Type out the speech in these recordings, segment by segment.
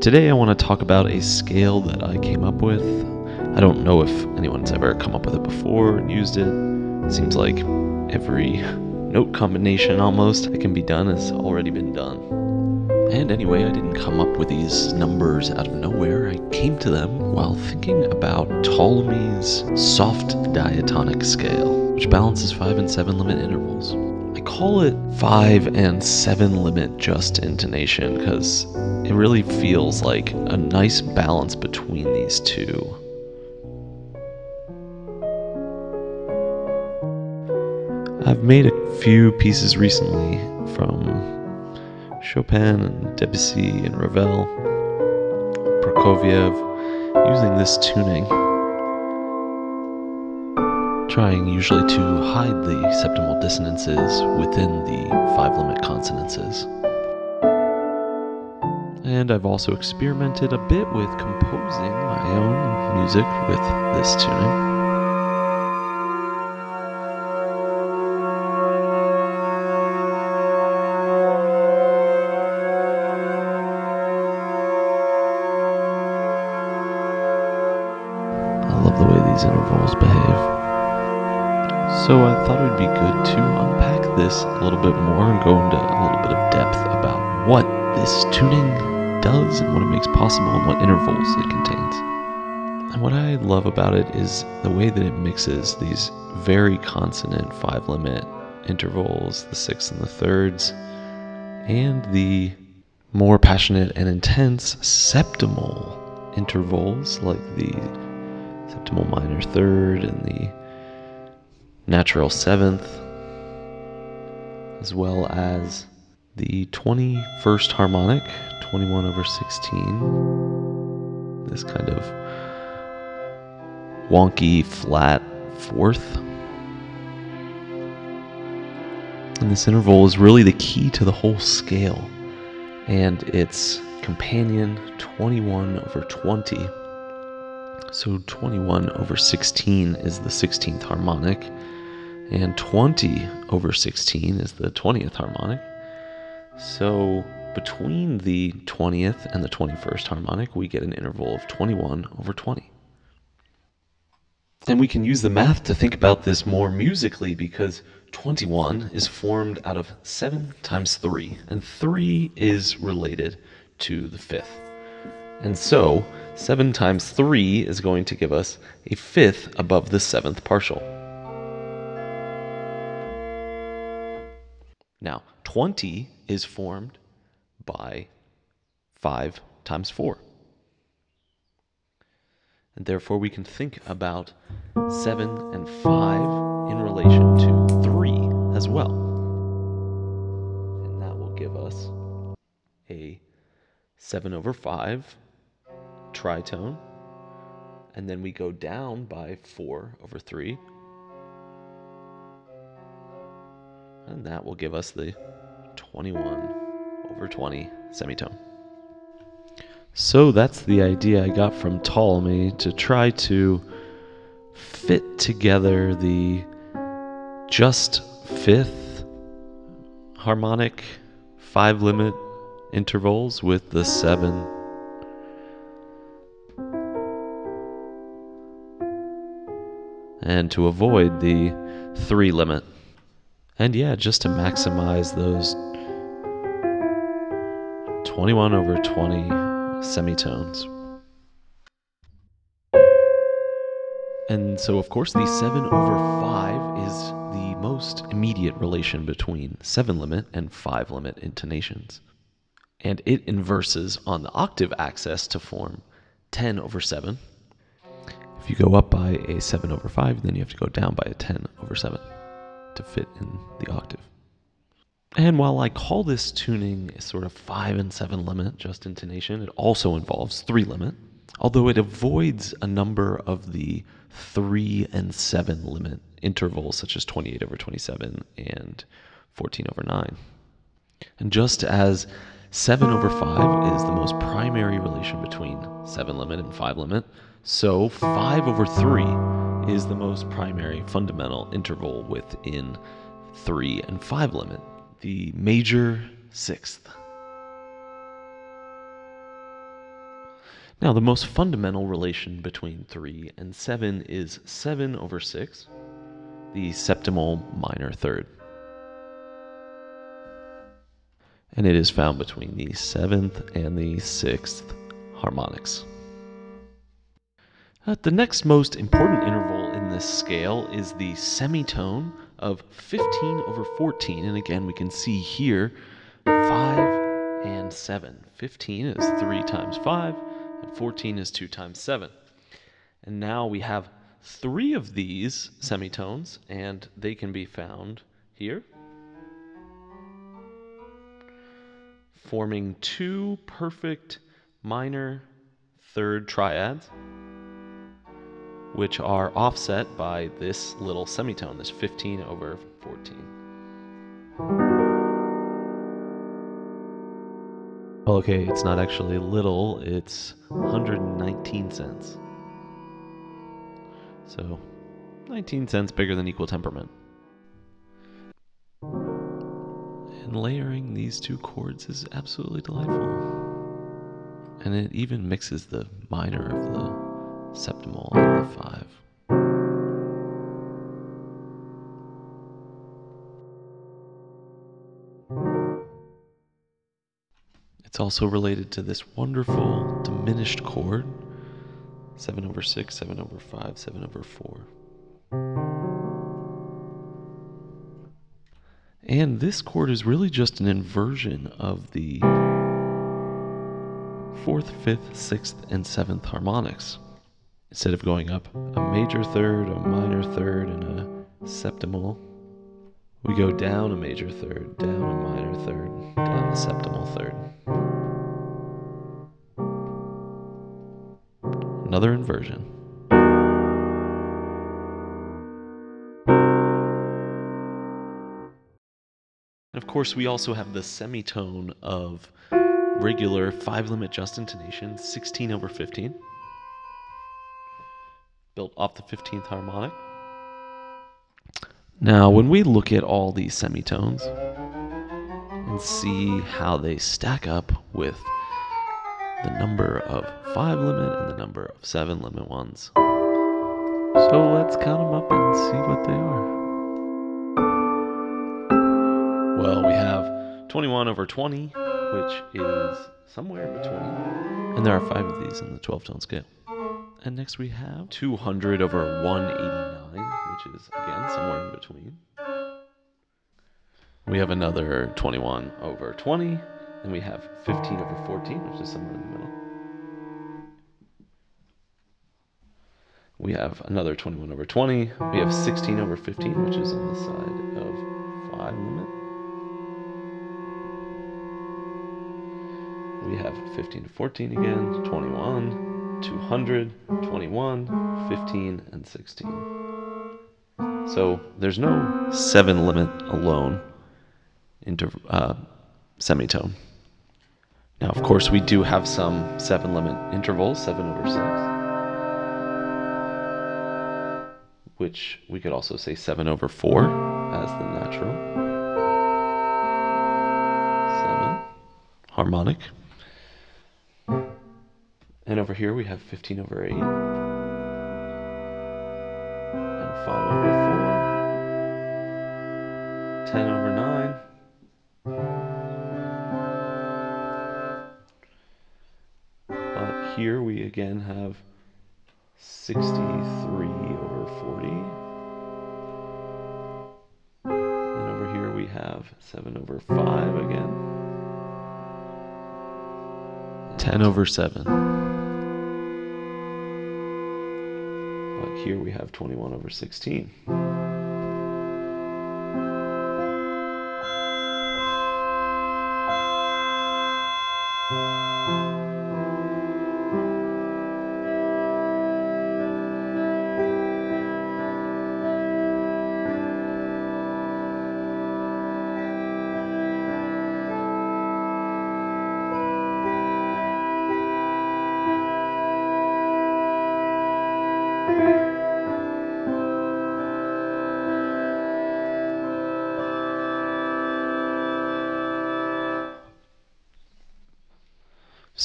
Today I want to talk about a scale that I came up with. I don't know if anyone's ever come up with it before and used it. Seems like every note combination almost that can be done has already been done. And anyway, I didn't come up with these numbers out of nowhere. I came to them while thinking about Ptolemy's soft diatonic scale, which balances 5 and 7 limit intervals. I call it 5 and 7 limit just intonation because it really feels like a nice balance between these two. I've made a few pieces recently from Chopin and Debussy and Ravel, Prokofiev, using this tuning, trying usually to hide the septimal dissonances within the 5 limit consonances. And I've also experimented a bit with composing my own music with this tuning. I love the way these intervals behave. So I thought it would be good to unpack this a little bit more and go into a little bit of depth about what this tuning does and what it makes possible and what intervals it contains. And what I love about it is the way that it mixes these very consonant 5 limit intervals, the 6ths and the 3rds, and the more passionate and intense septimal intervals like the septimal minor 3rd and the natural 7th, as well as the 21st harmonic, 21/16, this kind of wonky flat 4th. And this interval is really the key to the whole scale, and its companion 21/20. So 21/16 is the 16th harmonic, and 20/16 is the 20th harmonic. So between the 20th and the 21st harmonic, we get an interval of 21/20. And we can use the math to think about this more musically because 21 is formed out of 7 times 3, and 3 is related to the 5th. And so 7 times 3 is going to give us a 5th above the 7th partial. Now, 20 is formed by 5 times 4. And therefore we can think about 7 and 5 in relation to 3 as well. And that will give us a 7/5 tritone. And then we go down by 4/3. And that will give us the 21/20 semitone. So that's the idea I got from Ptolemy to try to fit together the just 5th harmonic 5 limit intervals with the 7. And to avoid the 3 limit. And yeah, just to maximize those 21/20 semitones. And so, of course, the 7/5 is the most immediate relation between 7 limit and 5 limit intonations. And it inverses on the octave axis to form 10/7. If you go up by a 7/5, then you have to go down by a 10/7 to fit in the octave. And while I call this tuning a sort of 5 and 7 limit just intonation, it also involves 3 limit, although it avoids a number of the 3 and 7 limit intervals such as 28/27 and 14/9. And just as 7/5 is the most primary relation between 7 limit and 5 limit, so 5/3 is the most primary fundamental interval within 3 and 5 limit, the major 6th. Now, the most fundamental relation between 3 and 7 is 7 over 6, the septimal minor third. And it is found between the 7th and the 6th harmonics. The next most important interval in this scale is the semitone of 15 over 14. And again, we can see here 5 and 7. 15 is 3 times 5, and 14 is 2 times 7. And now we have 3 of these semitones, and they can be found here, forming 2 perfect minor third triads, which are offset by this little semitone, this 15 over 14. Okay, it's not actually little, it's 119 cents. So 19 cents bigger than equal temperament. And layering these 2 chords is absolutely delightful. And it even mixes the minor of the septimal and the 5. It's also related to this wonderful diminished chord, 7 over 6, 7 over 5, 7 over 4. And this chord is really just an inversion of the 4th, 5th, 6th, and 7th harmonics. Instead of going up a major third, a minor third, and a septimal, we go down a major third, down a minor third, down a septimal third. Another inversion. And of course, we also have the semitone of regular 5-limit just intonation, 16 over 15, built off the 15th harmonic. Now, when we look at all these semitones and see how they stack up with the number of 5-limit and the number of 7-limit ones, so let's count them up and see what they are. Well, we have 21 over 20, which is somewhere between, and there are 5 of these in the 12-tone scale. And next we have 200 over 189, which is, again, somewhere in between. We have another 21 over 20, and we have 15 over 14, which is somewhere in the middle. We have another 21 over 20. We have 16 over 15, which is on the side of 5-limit. We have 15 to 14 again, 21, 200, 21, 15, and 16. So there's no 7-limit alone semitone. Now, of course, we do have some 7-limit intervals, 7 over 6, which we could also say 7 over 4 as the natural 7 harmonic. And over here we have 15 over 8 and 5 over 4, 10 over 9, but here we again have 63 over 40, and over here we have 7 over 5 again, 10 over 7. But here we have 21 over 16.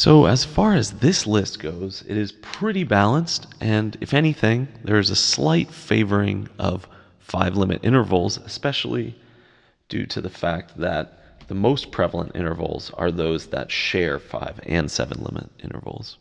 So as far as this list goes, it is pretty balanced, and if anything, there is a slight favoring of 5-limit intervals, especially due to the fact that the most prevalent intervals are those that share 5 and 7-limit intervals.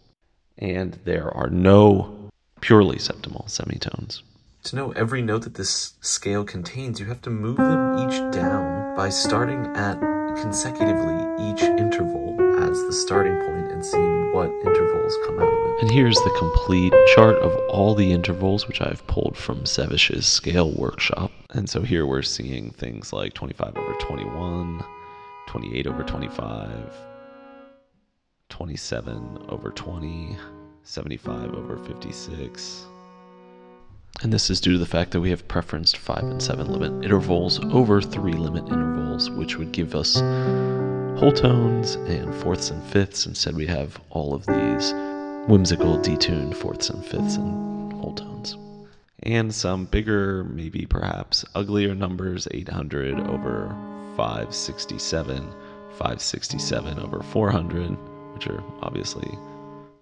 And there are no purely septimal semitones. To know every note that this scale contains, you have to move them each down by starting at consecutively each interval as the starting point and seeing what intervals come out of it. And here's the complete chart of all the intervals, which I've pulled from Sevish's scale workshop. And so here we're seeing things like 25/21, 28/25, 27/20, 75/56. And this is due to the fact that we have preferenced 5 and 7-limit intervals over 3-limit intervals, which would give us whole tones and fourths and fifths. Instead, we have all of these whimsical detuned fourths and fifths and whole tones. And some bigger, maybe perhaps uglier numbers, 800/567, 567/400, which are obviously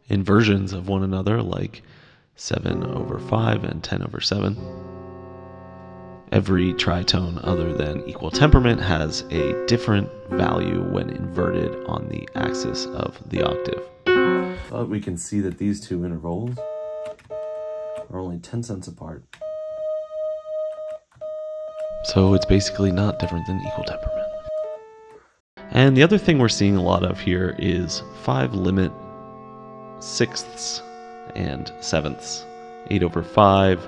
inversions of one another, like 7/5 and 10/7. Every tritone other than equal temperament has a different value when inverted on the axis of the octave. But we can see that these two intervals are only 10 cents apart. So it's basically not different than equal temperament. And the other thing we're seeing a lot of here is 5-limit sixths and sevenths. 8/5,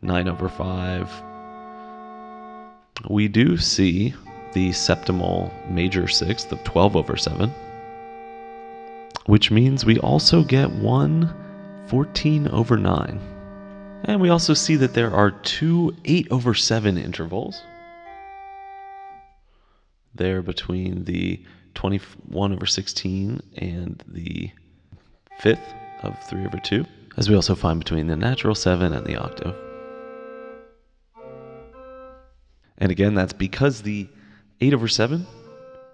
9/5. We do see the septimal major sixth of 12/7, which means we also get one 14/9. And we also see that there are two 8/7 intervals there between the 21/16 and the fifth of 3/2, as we also find between the natural 7 and the octave. And again, that's because the 8/7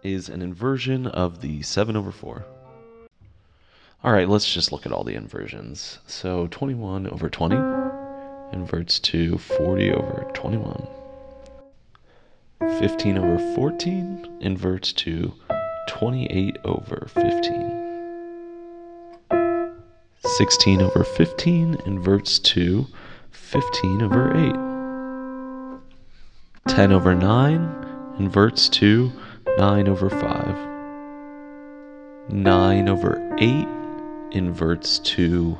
is an inversion of the 7/4. All right, let's just look at all the inversions. So 21/20 inverts to 40/21. 15/14 inverts to 28/15. 16/15 inverts to 15/8. 10/9 inverts to 9/5. 9/8 inverts to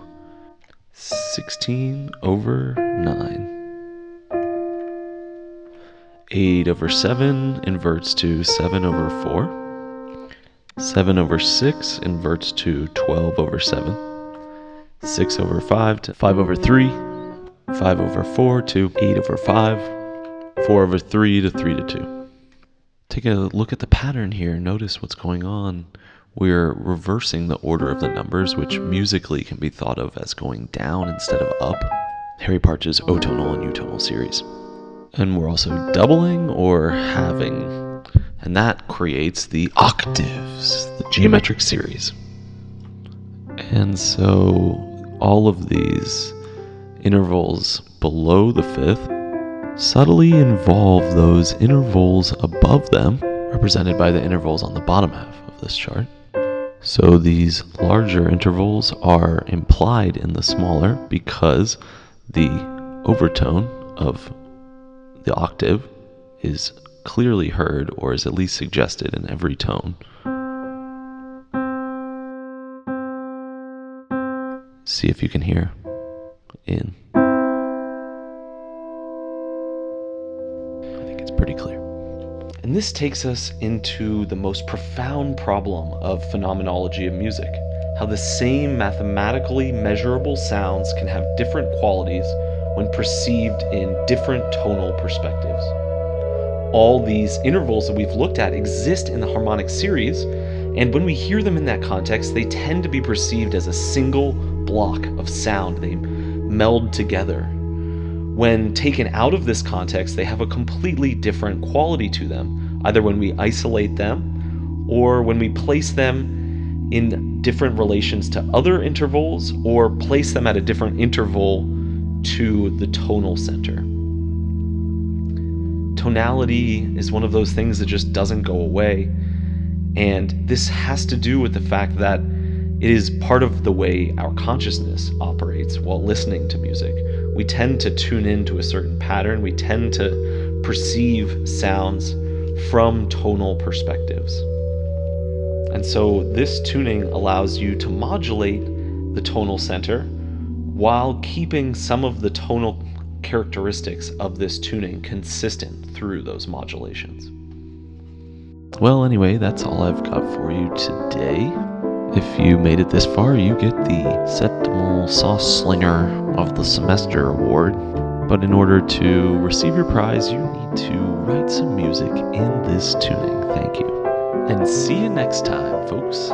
16/9. 8/7 inverts to 7/4. 7/6 inverts to 12/7. 6/5 to 5/3. 5/4 to 8/5. 4/3 to 3/2. Take a look at the pattern here. Notice what's going on. We're reversing the order of the numbers, which musically can be thought of as going down instead of up. Harry Partch's O-tonal and U-tonal series. And we're also doubling or halving, and that creates the octaves, the geometric series. And so all of these intervals below the fifth subtly involve those intervals above them, represented by the intervals on the bottom half of this chart. So these larger intervals are implied in the smaller because the overtone of the octave is clearly heard, or is at least suggested in every tone. See if you can hear in. I think it's pretty clear. And this takes us into the most profound problem of phenomenology of music, how the same mathematically measurable sounds can have different qualities when perceived in different tonal perspectives. All these intervals that we've looked at exist in the harmonic series, and when we hear them in that context, they tend to be perceived as a single block of sound. They meld together. When taken out of this context, they have a completely different quality to them, either when we isolate them or when we place them in different relations to other intervals or place them at a different interval to the tonal center. Tonality is one of those things that just doesn't go away, and this has to do with the fact that it is part of the way our consciousness operates while listening to music. We tend to tune into a certain pattern. We tend to perceive sounds from tonal perspectives. And so this tuning allows you to modulate the tonal center while keeping some of the tonal characteristics of this tuning consistent through those modulations. Well, anyway, that's all I've got for you today. If you made it this far, you get the Septimal Sauce Slinger of the Semester Award. But in order to receive your prize, you need to write some music in this tuning. Thank you. And see you next time, folks.